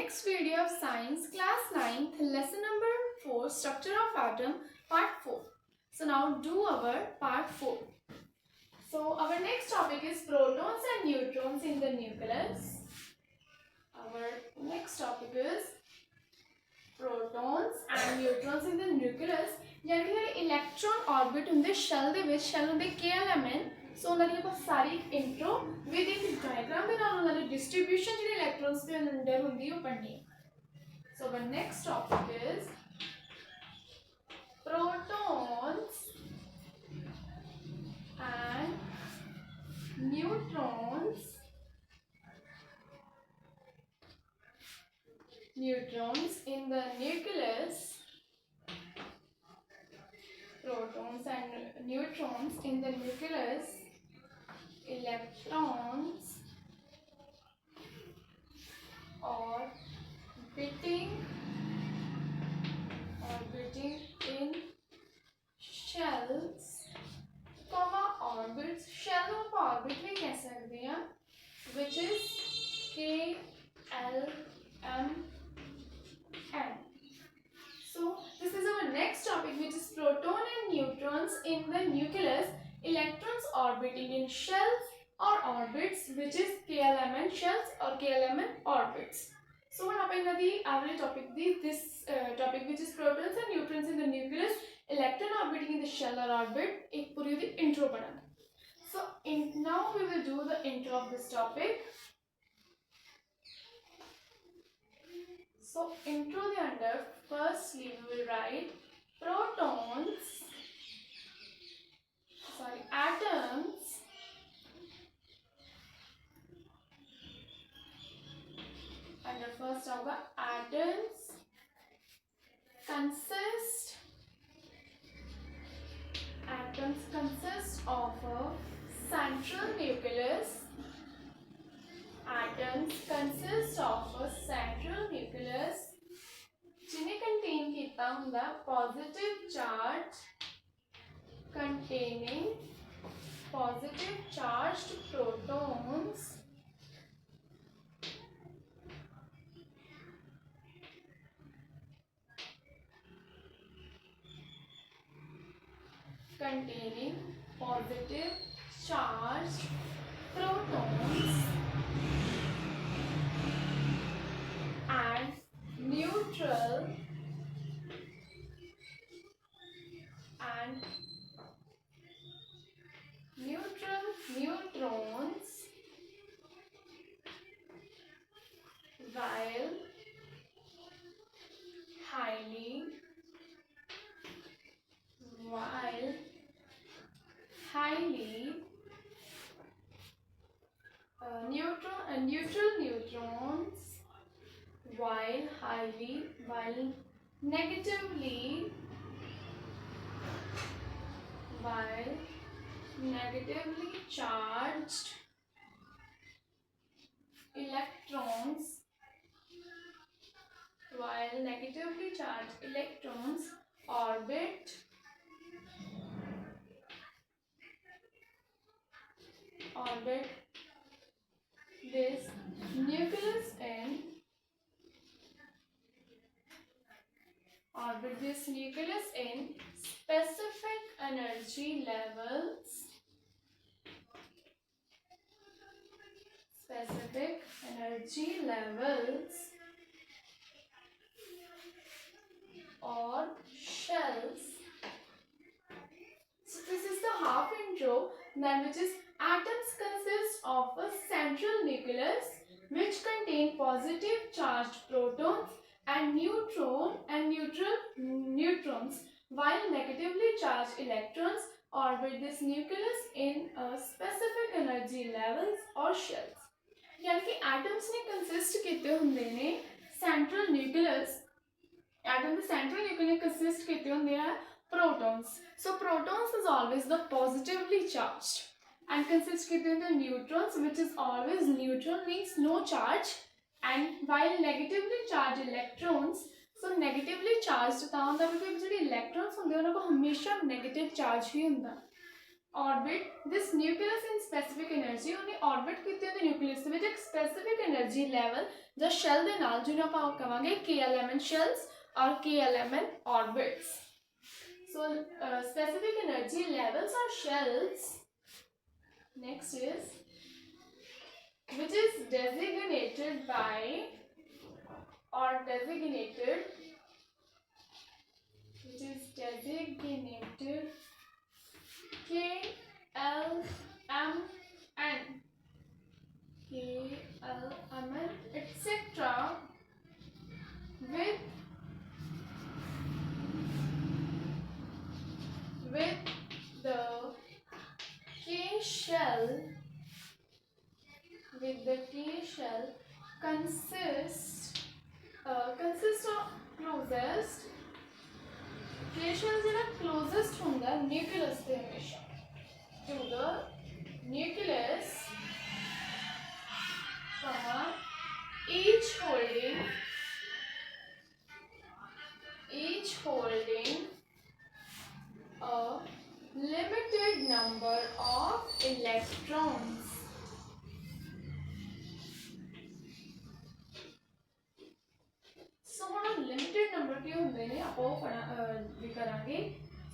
next video of science class 9th lesson number 4 structure of atom part 4. So now do our part 4. So our next topic is protons and neutrons in the nucleus. Our next topic is protons and neutrons in the nucleus. यानी कि electron orbit ਹੁੰਦੇ shell ਦੇ ਵਿੱਚ shell ਹੁੰਦੇ KLMN सो उन्होंने ਆਪਾਂ सारी intro with एक डायग्राम ਦੇ ਨਾਲ ਉਹਨਾਂ ਦੀ ਡਿਸਟ੍ਰੀਬਿਊਸ਼ਨ ਜਿਹੜੇ ਇਲੈਕਟ੍ਰॉन्स ਦੇ ਅੰਦਰ ਹੁੰਦੀ ਉਹ ਪੜ੍ਹਨੀ ਹੈ so the next topic is protons and neutrons in the nucleus. Protons and neutrons in the nucleus. Electrons orbiting in shells, orbits. Shell of orbit में कह सकते हैं, which is KLMN. So this is our next topic, which is proton and neutrons in the nucleus. Electrons orbiting in shells or orbits, which is KLMN shells or KLMN orbits. So what happened the average topic this topic, which is protons and neutrons in the nucleus, electron orbiting in the shell or orbit. एक पूरी the intro पढ़ा. So now we will do the intro of this topic. So intro the under firstly we will write atoms under first hour. Atoms consist of a central nucleus. Atoms consist of a central nucleus जिन्हें contain किया होता positive charge containing positive charged protons and neutrons while negatively charged electrons orbit this nucleus in specific energy levels or shells. So this is the half intro, then which is atoms consist of a central nucleus which contain positive charged protons and neutrons, while negatively charged electrons orbit this nucleus in a specific energy levels or shells. यानी कि atoms ने consist किते हुंदे ने central nucleus. Atom the central nucleus consist किते हुंदे हैं protons. So protons is always the positively charged and consist किते हुंदे neutrons, which is always neutral, means no charge, and while negatively charged electrons. So negatively charged ता होंदा क्योंकि जेह्ड़े electrons हुंदे उन्हां को हमेशा negative charge ही हुंदा. orbit this nucleus in specific energy ਉਹਨੇ orbit ਕੀਤੀ ਹੁੰਦੀ nucleus ਦੇ ਵਿੱਚ ਇੱਕ specific energy level ਜਾਂ shell ਦੇ ਨਾਲ ਜਿਹਨੂੰ ਆਪਾਂ ਕਹਾਂਗੇ k element shells or k element orbits. So specific energy levels or shells. Next is which is designated by or designated which is designated K L M N K L M N etc. with the K shell consist of closest K shell ਜਿਹੜਾ closest ਹੁੰਦਾ nucleus ਦੇ ਹਮੇਸ਼ਾ to the nucleus, each holding a limited number of electrons. So ਹੁਣ limited number ਕੀ ਹੁੰਦੇ ਨੇ ਆਪਾਂ ਉਹ ਵੀ ਕਰਾਂਗੇ.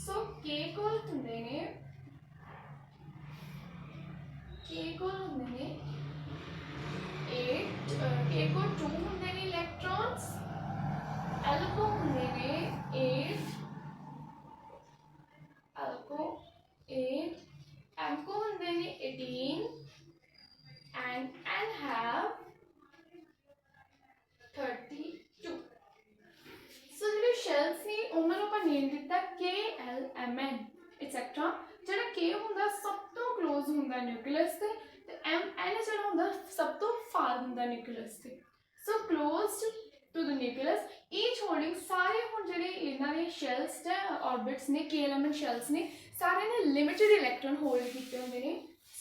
So k ਕੋਲ ਹੁੰਦੇ ਨੇ k ਕੋਲ ਹੁੰਦੇ ਨੇ 8 k ਕੋਲ 2 ਹੁੰਦੇ ਨੇ electrons, l ਕੋਲ ਹੁੰਦੇ ਨੇ 8 l ਕੋਲ 8 m ਕੋਲ ਹੁੰਦੇ ਨੇ 18 and n have 32. So ਜਿਹੜੇ shells ਨੇ ਉਹਨਾਂ ਨੂੰ ਆਪਾਂ ਨੇਮ ਦਿੱਤਾ K L M N etc. ਜਿਹੜਾ K ਹੁੰਦਾ ਸਭ ਤੋਂ ਕਲੋਜ਼ ਹੁੰਦਾ ਨਿਊਕਲੀਅਸ ਤੇ M N ਜਿਹੜਾ ਹੁੰਦਾ ਸਭ ਤੋਂ ਫਾਰ ਹੁੰਦਾ ਨਿਊਕਲੀਅਸ ਤੇ. So closed to the nucleus each holding ਸਾਰੇ ਹੁਣ ਜਿਹੜੇ ਇਹਨਾਂ ਦੇ shells ਜਾਂ orbits ਨੇ K element shells ਨੇ ਸਾਰੇ ਨੇ limited electron hold ਕੀਤੇ ਹੁੰਦੇ ਨੇ.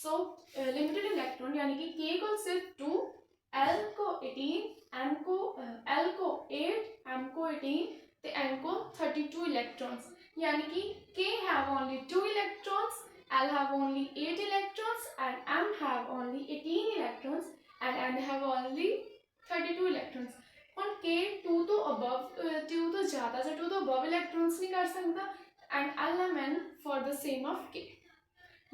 So limited electron यानी कि K ਕੋਲ सिर्फ 2 L को 18 M को L को 8 M को 18 ਤੇ N को 32 electrons यानी कि K have only 2 electrons, L have only 8 electrons and M have only 18 electrons and N have only 32 electrons. ਹੁਣ K 2 ਤੋਂ above 2 ਤੋਂ ਜ਼ਿਆਦਾ ਜਾਂ 2 ਤੋਂ above electrons ਨਹੀਂ ਕਰ ਸਕਦਾ and L M N for the same of K.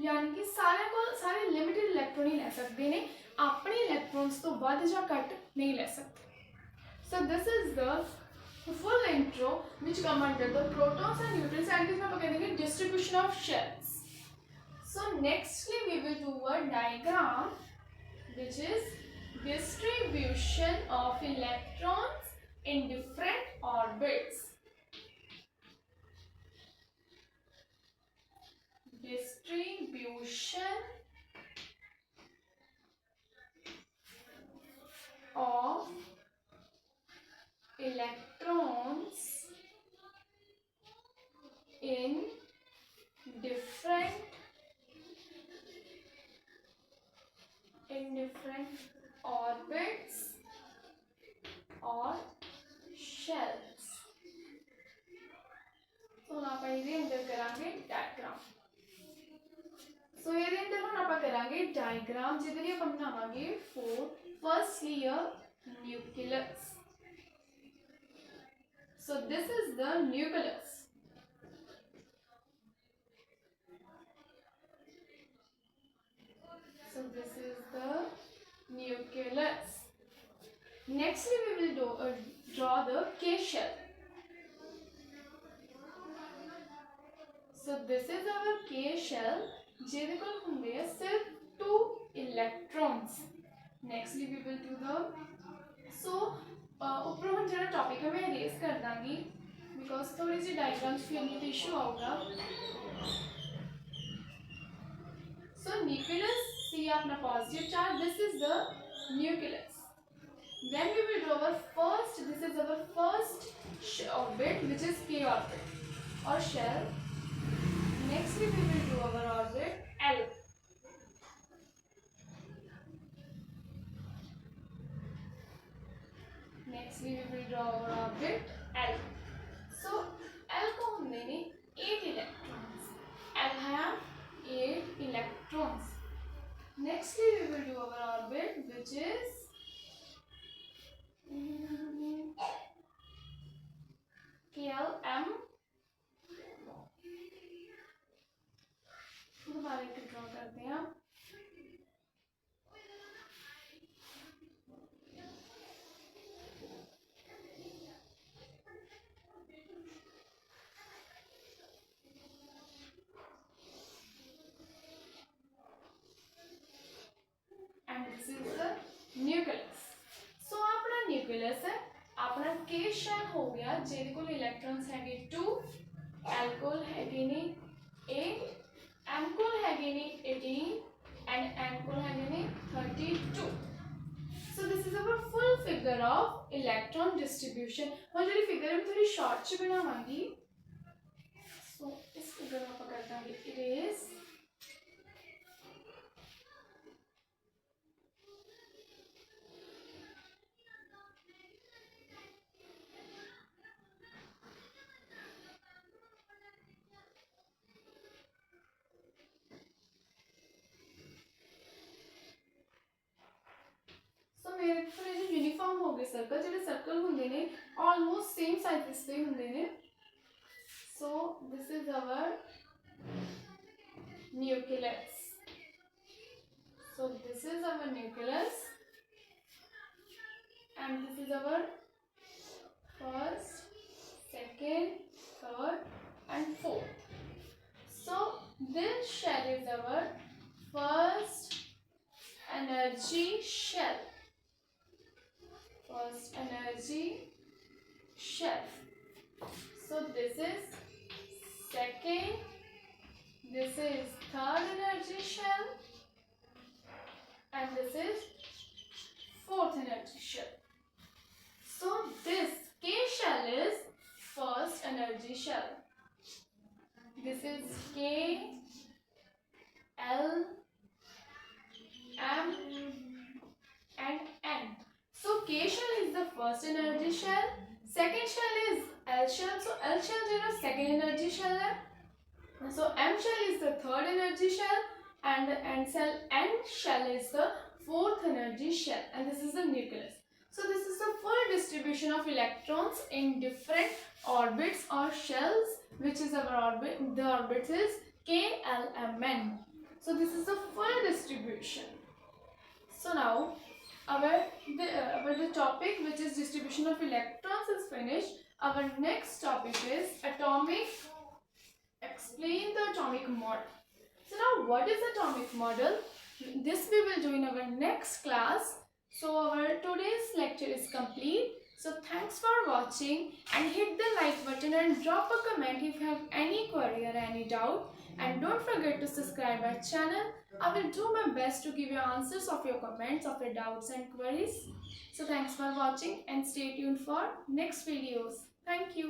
यानी कि सारे को सारे लिमिटेड इलेक्ट्रॉन ही ले सकते हैं अपने इलेक्ट्रॉन्स तो ਵੱਧ ਜਾਂ ਘੱਟ नहीं ले सकते. So this is the full intro which come under the protons and neutrons and इसमें आप कहेंगे distribution of shells. So nextly we will do a diagram which is distribution of electrons in different orbits. Distribution of electrons in different orbits or shells. So now ਆਪਾਂ ਇਹਦੇ ਅੰਦਰ ਕਰਾਂਗੇ diagram. So ਇਹਦੇ ਅੰਦਰ ਹੁਣ ਆਪਾਂ ਕਰਾਂਗੇ diagram ਜਿਹਦੇ ਲਈ ਆਪਾਂ ਬਣਾਵਾਂਗੇ firstly a nucleus. So this is the nucleus. So this is the nucleus. Nextly we will draw the K shell. So this is our K shell ਜਿਹਦੇ ਕੋਲ ਹੁੰਦੇ ਆ ਸਿਰਫ 2 electrons. Nextly we will do the ऊपर हम जरा topic है मैं erase कर दांगी because थोड़ी सी diagrams फिर मुझे issue आऊगा. So nucleus see अपना positive charge. This is the nucleus. Then we will draw our first. This is our first orbit which is K orbit or shell. Next we will do our orbit L. Next we will draw our orbit L. So L को हमने 8 electrons. L have 8 Nextly we will do our orbit, which is KLM. दोबारा एक draw करते हैं आप. And this is the nucleus. So अपना nucleus है, अपना K shell हो गया ਜਿਹਦੇ ਕੋਲ electrons ਹੈਗੇ 2, L ਕੋਲ ਹੈਗੇ ਨੇ 8, M ਕੋਲ ਹੈਗੇ ਨੇ 18 and N ਕੋਲ ਹੈਗੇ ਨੇ 32. So this is our full figure of electron distribution. और ਜਿਹੜੀ figure है मैं थोड़ी short च बनावांगी. So इस figure को ਆਪਾਂ ਕਰ ਦਾਂਗੇ erase. मेरे थोड़े जो यूनिफॉर्म हो गए सर्कल जो सर्कल होंगे ने ऑलमोस्ट सेम साइजेस पे होंगे ने. So this is our nucleus. So this is our nucleus and this is our first, second, third and fourth. So this shell is our first energy shell. First energy shell. So this is second, this is third energy shell, and this is fourth energy shell. So this K shell is first energy shell. This is K, L, M and N. So K shell is the first energy shell. Second shell is L shell. So L shell is the second energy shell. So M shell is the third energy shell, and the N shell is the fourth energy shell. And this is the nucleus. So this is the full distribution of electrons in different orbits or shells, which is our orbit. The orbit is K, L, M, N. So this is the full distribution. So now the topic, which is distribution of electrons, is finished. Our next topic is atomic. Explain the atomic model. So now what is atomic model? This we will do in our next class. So our today's lecture is complete. So thanks for watching, and hit the like button and drop a comment if you have any query or any doubt. And don't forget to subscribe our channel. I will do my best to give you answers of your comments, of your doubts and queries. So thanks for watching, and stay tuned for next videos. Thank you.